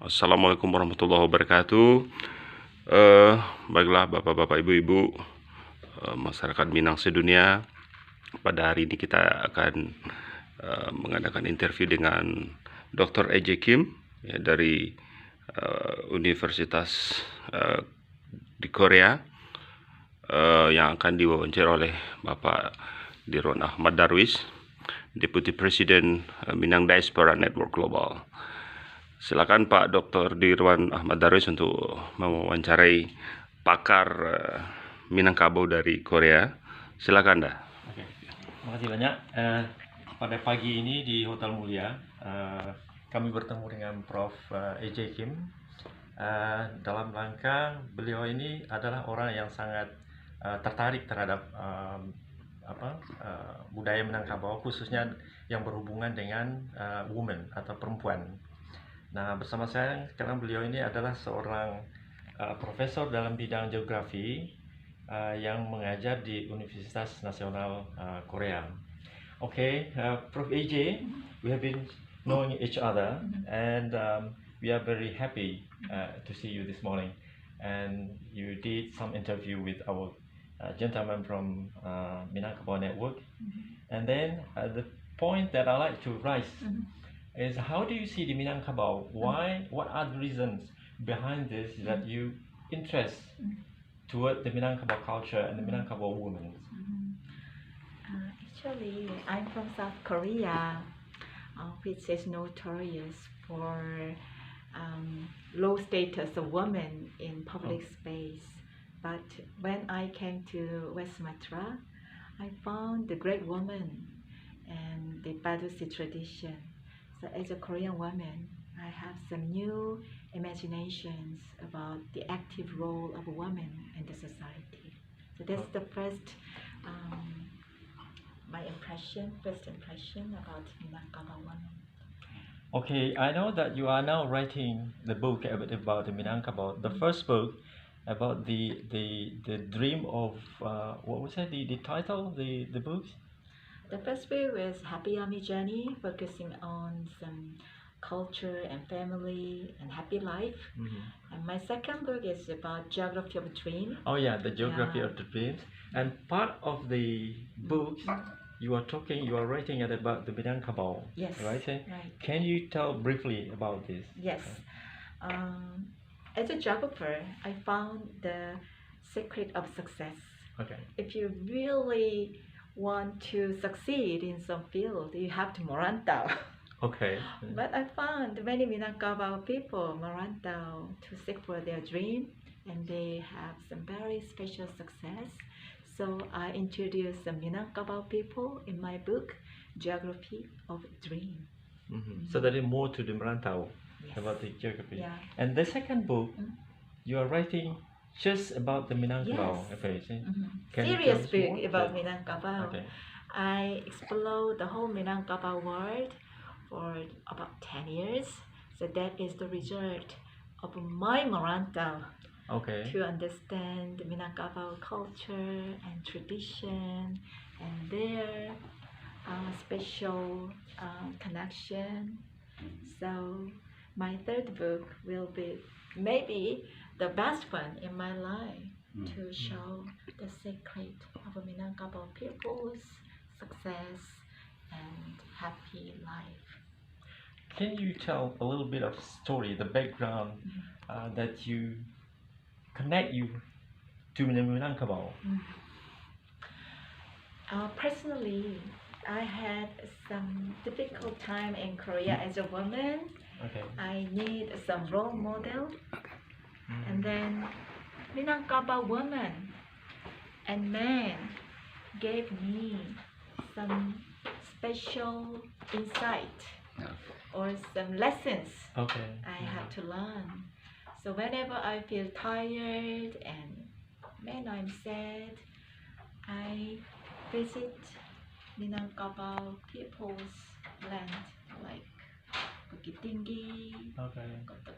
Assalamualaikum warahmatullahi wabarakatuh. Baiklah Bapak-bapak, Ibu-ibu, masyarakat Minang sedunia. Pada hari ini kita akan mengadakan interview dengan Dr. E.J. Kim ya, dari Universitas di Korea yang akan diwawancara oleh Bapak Dirwan Ahmad Darwis, Deputi Presiden Minang Diaspora Network Global. Silakan Pak Dr. Dirwan Ahmad Darwis untuk mewawancarai pakar Minangkabau dari Korea. Silakan dah. Oke, terima kasih banyak. Pada pagi ini di Hotel Mulia, kami bertemu dengan Prof. E.J. Kim. Dalam rangka beliau ini adalah orang yang sangat tertarik terhadap budaya Minangkabau, khususnya yang berhubungan dengan woman atau perempuan. Nah, bersama saya sekarang beliau ini adalah seorang profesor dalam bidang geografi yang mengajar di Universitas Nasional Korea. Okay, Prof. AJ, we have been knowing each other, and we are very happy to see you this morning. And you did some interview with our gentleman from Minangkabau Network. And then the point that I like to raise is, how do you see the Minangkabau? Why? What are the reasons behind this that you interest toward the Minangkabau culture and the Minangkabau women? Actually, I'm from South Korea, which is notorious for low status of women in public space. But when I came to West Sumatra, I found the great woman and the Padusi tradition. So as a Korean woman, I have some new imaginations about the active role of a woman in the society. So that's the first first impression about Minangkabau woman. Okay, I know that you are now writing the book about the Minangkabau. The first book about the dream of what was that? The title of the book? The first book was Happy Army Journey, focusing on some culture and family and happy life. And my second book is about Geography of a Dream. Oh yeah, the Geography of the Dreams. And part of the book you are writing about the Minangkabau. Yes. Right? Right. Can you tell briefly about this? Yes. As a geographer, I found the secret of success. Okay. If you really want to succeed in some field, you have to Morantau. Okay. But I found many Minangkabau people Morantau to seek for their dream, and they have some very special success. So I introduced the Minangkabau people in my book, Geography of Dream. So there is more to the Morantau. Yes. About the geography. Yeah. And the second book, you are writing just about the Minangkabau. Yes. Okay. Serious book about Minangkabau. Okay. I explored the whole Minangkabau world for about 10 years. So that is the result of my Morantau. Okay. To understand the Minangkabau culture and tradition and their special connection. So my third book will be maybe the best one in my life to show the secret of a Minangkabau people's success and happy life. Can you tell a little bit of story, the background that you connect you to Minangkabau? Personally, I had some difficult time in Korea as a woman. Okay. I need some role model, and then Minangkabau woman and man gave me some special insight or some lessons I had to learn. So whenever I feel tired and when I'm sad, I visit Minangkabau people's land, like Bukit Tinggi, Kota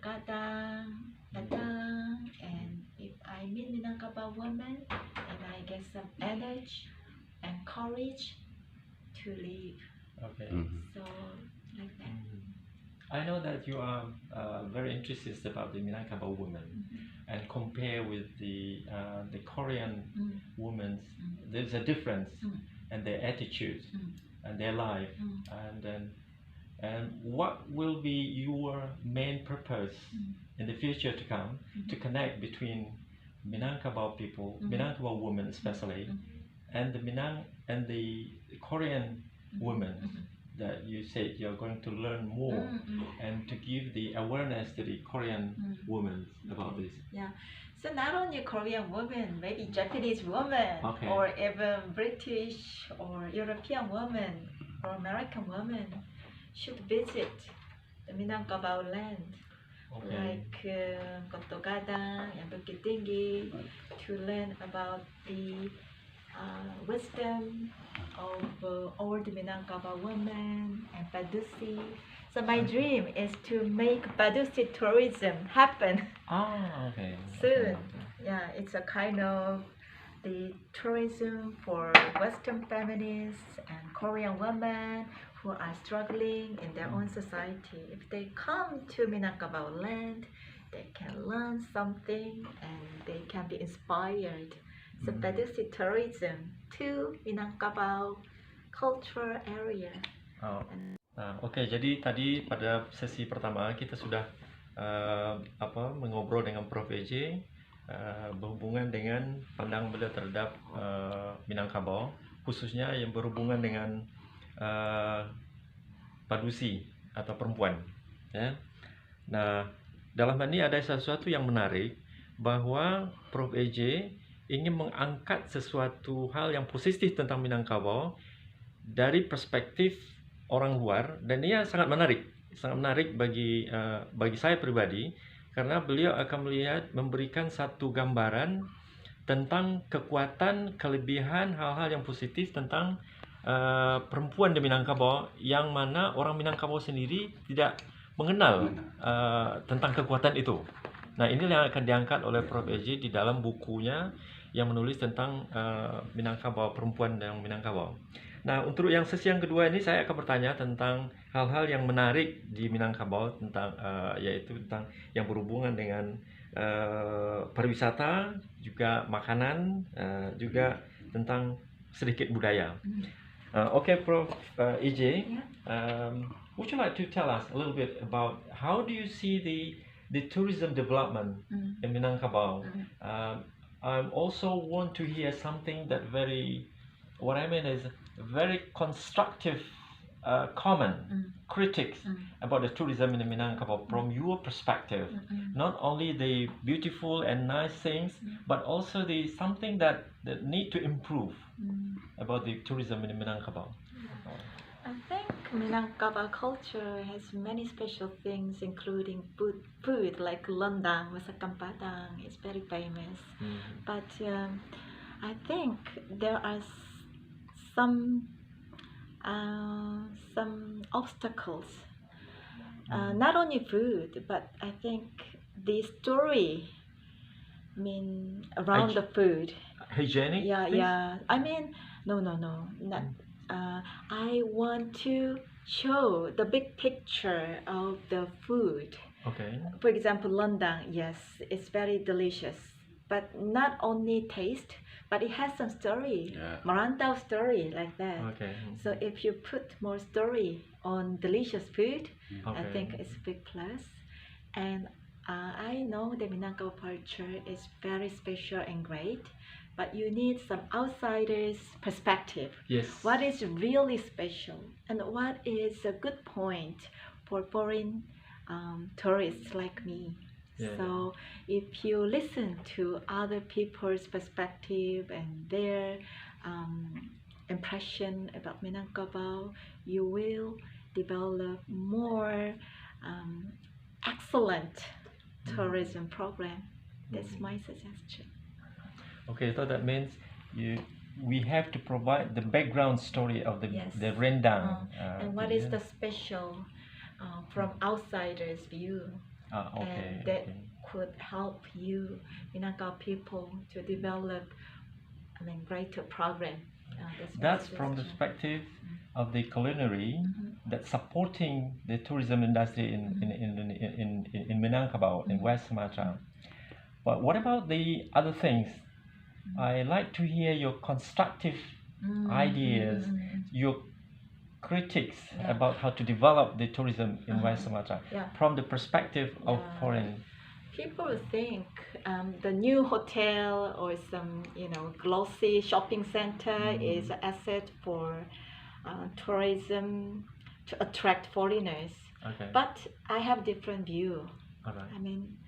Gadang, Padang, and if I meet Minangkabau woman, and I get some energy and courage to live. Okay. So like that. I know that you are very interested about the Minangkabau women, and compare with the Korean women. There's a difference, and their attitude, and their life, and then and what will be your main purpose in the future to come to connect between Minangkabau people, Minangkabau women especially, and the Minang and the Korean women that you said you're going to learn more and to give the awareness to the Korean women about this. Yeah. So not only Korean women, maybe Japanese women, Okay. or even British or European women or American women should visit the Minangkabau land, Okay. like Koto Gadang and Bukit Tinggi, to learn about the wisdom of all the Minangkabau women and Padusi. So my dream is to make Padusi tourism happen Ah, okay. soon. Yeah, it's a kind of the tourism for Western feminists and Korean women who are struggling in their own society. If they come to Minangkabau land, they can learn something and they can be inspired. So Padusi tourism to Minangkabau cultural area. Oh. Nah, oke, jadi tadi pada sesi pertama kita sudah mengobrol dengan Prof. EJ berhubungan dengan pandangan beliau terhadap Minangkabau, khususnya yang berhubungan dengan padusi atau perempuan. Ya. Nah, dalam hal ini ada sesuatu yang menarik bahwa Prof. EJ ingin mengangkat sesuatu hal yang positif tentang Minangkabau dari perspektif orang luar, dan ini sangat menarik bagi saya pribadi, karena beliau akan memberikan satu gambaran tentang kekuatan, kelebihan, hal-hal yang positif tentang perempuan di Minangkabau, yang mana orang Minangkabau sendiri tidak mengenal tentang kekuatan itu. Nah, ini yang akan diangkat oleh Prof. EJ di dalam bukunya yang menulis tentang Minangkabau, perempuan yang Minangkabau. Nah, untuk yang sesi yang kedua ini saya akan bertanya tentang hal-hal yang menarik di Minangkabau, tentang yaitu tentang yang berhubungan dengan pariwisata, juga makanan, juga tentang sedikit budaya. Okay, Prof. EJ, would you like to tell us a little bit about how do you see the tourism development in Minangkabau? I also want to hear something that what I mean is very constructive comment, critics about the tourism in Minangkabau from your perspective. Not only the beautiful and nice things, but also the something that need to improve about the tourism in Minangkabau. I think Minangkabau culture has many special things, including food like londang, masakan Padang is very famous. But I think there are some obstacles. Not only food, but I think the story, around the food. Hygienic? Yeah, things? yeah. I mean, no, not. I want to show the big picture of the food. Okay. For example, londang, yes, it's very delicious, but not only taste, but it has some story, Marantau story, like that. Okay. So if you put more story on delicious food, I Okay. think it's a big plus. And I know the Minangkabau culture is very special and great, but you need some outsiders' perspective. Yes. What is really special, and what is a good point for foreign tourists like me? Yeah. So if you listen to other people's perspective and their impression about Minangkabau, you will develop more excellent tourism program. That's my suggestion. Okay, so that means we have to provide the background story of the Yes. the rendang. And what is the special from outsiders' view? Okay. And that could help you, Minangkabau people, to develop greater program. That's my from the suggestion. perspective of the culinary that's supporting the tourism industry in Minangkabau, in West Sumatra. But what about the other things? I like to hear your constructive ideas, your critics about how to develop the tourism in West Sumatra from the perspective of foreign. People think the new hotel or some glossy shopping center is an asset for tourism to attract foreigners. Okay. But I have different view. Alright. I mean,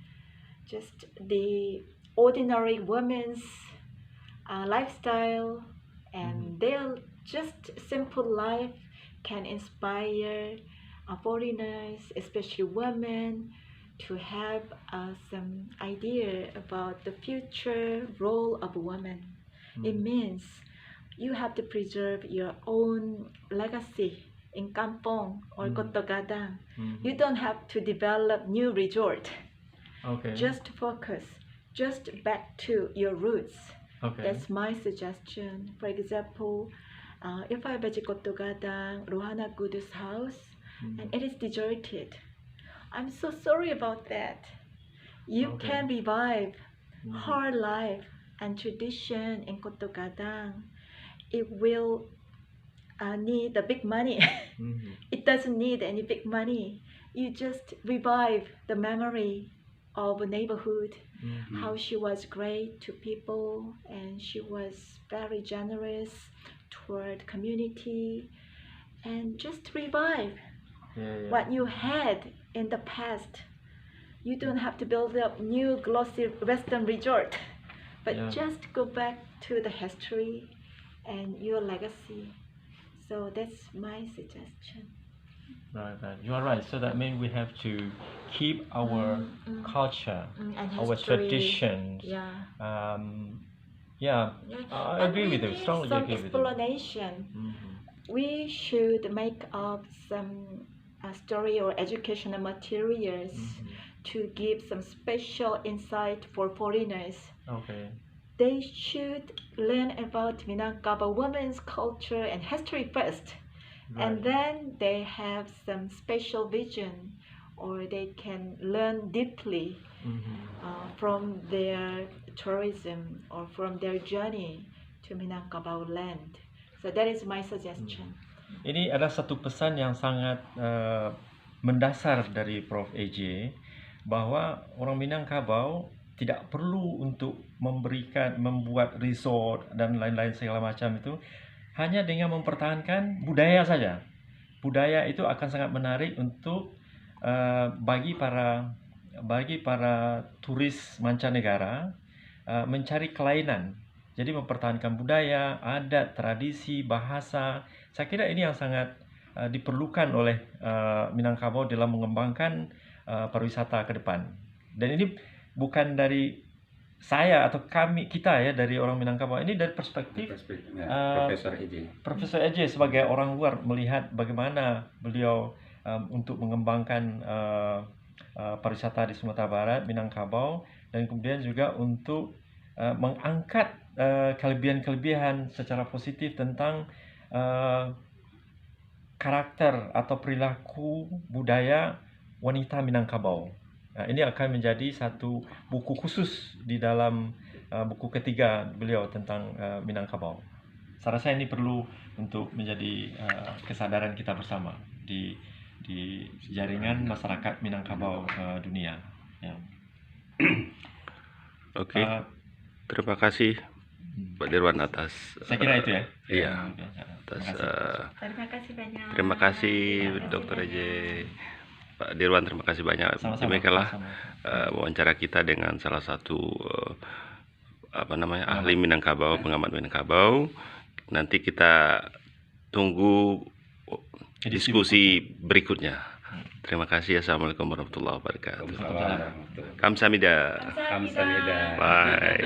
just the ordinary women's lifestyle and their just simple life can inspire foreigners, especially women, to have some idea about the future role of a woman. It means you have to preserve your own legacy in kampong or Koto Gadang. You don't have to develop new resort. Okay. Just focus, just back to your roots. Okay. That's my suggestion. For example, if I visit Koto Gadang, Rohana Gudu's house, and it is deserted, I'm so sorry about that. You can revive hard life and tradition in Koto Gadang. It will need the big money. It doesn't need any big money. You just revive the memory of a neighborhood, how she was great to people and she was very generous toward community, and just revive what you had in the past. You don't have to build up new glossy western resort, but just go back to the history and your legacy. So that's my suggestion. Right. You are right. So that means we have to keep our culture, And our history. traditions. I And agree we with you. need Strongly some agree with you. explanation. We should make up some story or educational materials to give some special insight for foreigners. Okay. They should learn about Minangkabau women's culture and history first. And then they have some special vision, or they can learn deeply from their tourism or from their journey to Minangkabau land. So that is my suggestion. Ini adalah satu pesan yang sangat mendasar dari Prof. AJ, bahwa orang Minangkabau tidak perlu untuk membuat resort dan lain-lain segala macam itu, hanya dengan mempertahankan budaya saja. Budaya itu akan sangat menarik untuk bagi para turis mancanegara mencari kelainan. Jadi mempertahankan budaya, adat, tradisi, bahasa. Saya kira ini yang sangat diperlukan oleh Minangkabau dalam mengembangkan pariwisata ke depan. Dan ini bukan dari saya atau kita ya, dari orang Minangkabau. Ini dari perspektif Profesor AJ sebagai orang luar melihat bagaimana beliau untuk mengembangkan pariwisata di Sumatera Barat, Minangkabau, dan kemudian juga untuk mengangkat kelebihan-kelebihan secara positif tentang karakter atau perilaku budaya wanita Minangkabau. Nah, ini akan menjadi satu buku khusus di dalam buku ketiga beliau tentang Minangkabau. Saya rasa ini perlu untuk menjadi kesadaran kita bersama di jaringan masyarakat Minangkabau dunia. Ya. Oke. Terima kasih Pak Dirwan atas. Saya kira itu ya. Iya. Atas. Terima kasih banyak. Terima kasih Dr. AJ. Pak Dirwan, terima kasih banyak. Demikianlah wawancara kita dengan salah satu ahli Minangkabau, pengamat Minangkabau. Nanti kita tunggu diskusi berikutnya. Terima kasih. Assalamualaikum warahmatullahi wabarakatuh. Waalaikumsalam. Kamsahamnida. Kamsahamnida. Bye.